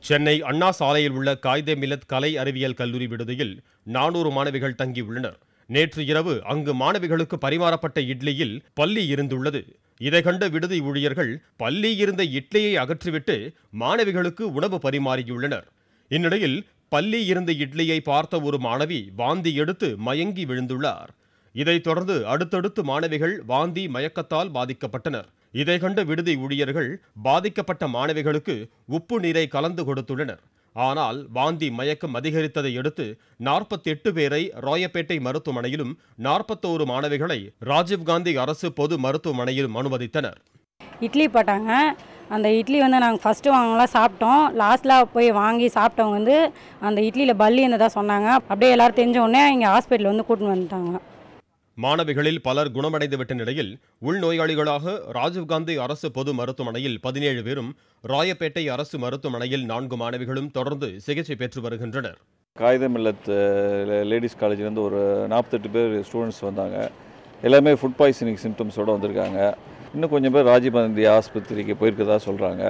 சென்னை அண்ணா சாலையில் உள்ள காயிதே மில்லத் கலை அறிவியல் கல்லூரி விடுதியில் 400 மாணவிகள் தங்கியுள்ளனர். நேற்று இரவு அங்கு மாணவிகளுக்கு பரிமாறப்பட்ட இட்லியில் பல்லி இருந்துள்ளது. இதை கண்ட விடுதி ஊழியர்கள் பல்லி இருந்த இட்லியை அகற்றிவிட்டு மாணவிகளுக்கு உணவு பரிமாறியுள்ளனர். இந்நிலையில் பல்லி இருந்த இட்லியை பார்த்த ஒரு மாணவி வாந்தி எடுத்து மயங்கி விழுந்துள்ளார். இதைத் தொடர்ந்து அடுத்தடுத்து மாணவிகள் வாந்தி மயக்கத்தால் பாதிக்கப்பட்டனர். இதை கண்ட விடுதி ஊழியர்கள் பாதிக்கப்பட்ட மாணவிகளுக்கு உப்பு நீரை கலந்து கொடுத்துள்ளனர். ஆனால் வாந்தி மயக்கம் அதிகரித்ததை அடுத்து 48 பேரை ராயப்பேட்டை மருத்துவமனையிலும் 41 மாணவிகளை ராஜீவ்காந்தி அரசு பொது மருத்துவமனையிலும் அனுமதித்தனர். இட்லி போட்டாங்க. அந்த இட்லி நாங்கள் ஃபஸ்ட்டு வாங்கலாம் சாப்பிட்டோம். லாஸ்ட்டில் போய் வாங்கி சாப்பிட்டவங்க அந்த இட்லியில் பல்லி இருந்ததா சொன்னாங்க. அப்படியே எல்லாரும் தெரிஞ்ச உடனே இங்கே ஹாஸ்பிட்டல் கூட்டின்னு வந்துட்டாங்க. மாணவிகளில் பலர் குணமடைந்துவிட்ட நிலையில் உள்நோயாளிகளாக ராஜீவ்காந்தி அரசு பொது மருத்துவமனையில் 17 பேரும், ராயப்பேட்டை அரசு மருத்துவமனையில் 4 மாணவிகளும் தொடர்ந்து சிகிச்சை பெற்று வருகின்றனர். காயிதே மில்லத் லேடிஸ் காலேஜ்லேருந்து ஒரு 48 பேர் ஸ்டூடெண்ட்ஸ் வந்தாங்க. எல்லாமே ஃபுட் பாய்சனிங் சிம்டம்ஸோடு வந்திருக்காங்க. இன்னும் கொஞ்சம் பேர் ராஜீவ்காந்தி ஆஸ்பத்திரிக்கு போயிருக்கதா சொல்கிறாங்க.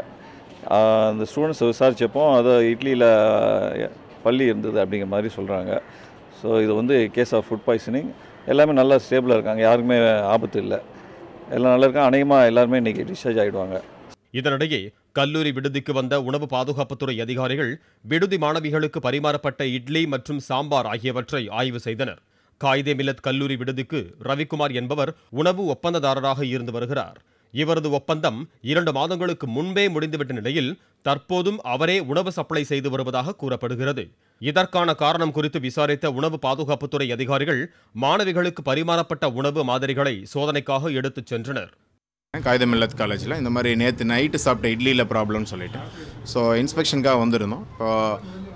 அந்த ஸ்டூடெண்ட்ஸை விசாரித்தப்போ அதை இட்லியில் பல்லி இருந்தது அப்படிங்கிற மாதிரி சொல்கிறாங்க. ஸோ இது கேஸ் ஆஃப் ஃபுட் பாய்சனிங். எல்லாமே நல்லா ஸ்டேபிளாக இருக்காங்க. யாருக்குமே ஆபத்து இல்லை. எல்லாம் நல்லா இருக்காங்க. அநேகமாக எல்லாருமே இன்றைக்கி டிஸ்சார்ஜ் ஆகிடுவாங்க. இதனிடையே கல்லூரி விடுதிக்கு வந்த உணவு பாதுகாப்புத்துறை அதிகாரிகள் விடுதி மாணவிகளுக்கு பரிமாறப்பட்ட இட்லி மற்றும் சாம்பார் ஆகியவற்றை ஆய்வு செய்தனர். காயிதே மில்லத் கல்லூரி விடுதிக்கு ரவிக்குமார் என்பவர் உணவு ஒப்பந்ததாரராக இருந்து வருகிறார். இவரது ஒப்பந்தம் 2 மாதங்களுக்கு முன்பே முடிந்துவிட்ட நிலையில் தற்போதும் அவரே உணவு சப்ளை செய்து வருவதாக கூறப்படுகிறது. இதற்கான காரணம் குறித்து விசாரித்த உணவு பாதுகாப்புத்துறை அதிகாரிகள் மாணவிகளுக்கு பரிமாறப்பட்ட உணவு மாதிரிகளை சோதனைக்காக எடுத்துச் சென்றனர். காயிதே மில்லத் காலேஜில் இந்த மாதிரி நேற்று நைட்டு சாப்பிட்ட இட்லியில் ப்ராப்ளம்னு சொல்லிட்டு இன்ஸ்பெக்ஷனுக்காக வந்திருந்தோம். இப்போ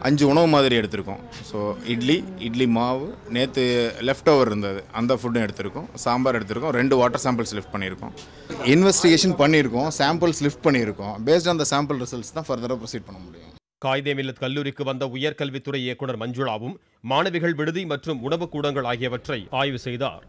5 உணவு மாதிரி எடுத்திருக்கோம். இட்லி மாவு நேற்று லெஃப்ட் ஓவர் இருந்தது, அந்த ஃபுட்டும் எடுத்திருக்கோம். சாம்பார் எடுத்திருக்கோம். 2 வாட்டர் சாம்பிள்ஸ் லிஃப்ட் பண்ணியிருக்கோம். இன்வெஸ்டிகேஷன் பண்ணியிருக்கோம். சாம்பிள்ஸ் லிஃப்ட் பண்ணியிருக்கோம். Based on the sample results தான் ஃபர்தராக ப்ரொசீட் பண்ண முடியும். காயிதே மில்லத் கல்லூரிக்கு வந்த உயர்கல்வித்துறை இயக்குனர் மஞ்சுளாவும் மாணவிகள் விடுதி மற்றும் உணவு கூடங்கள் ஆகியவற்றை ஆய்வு செய்தார்.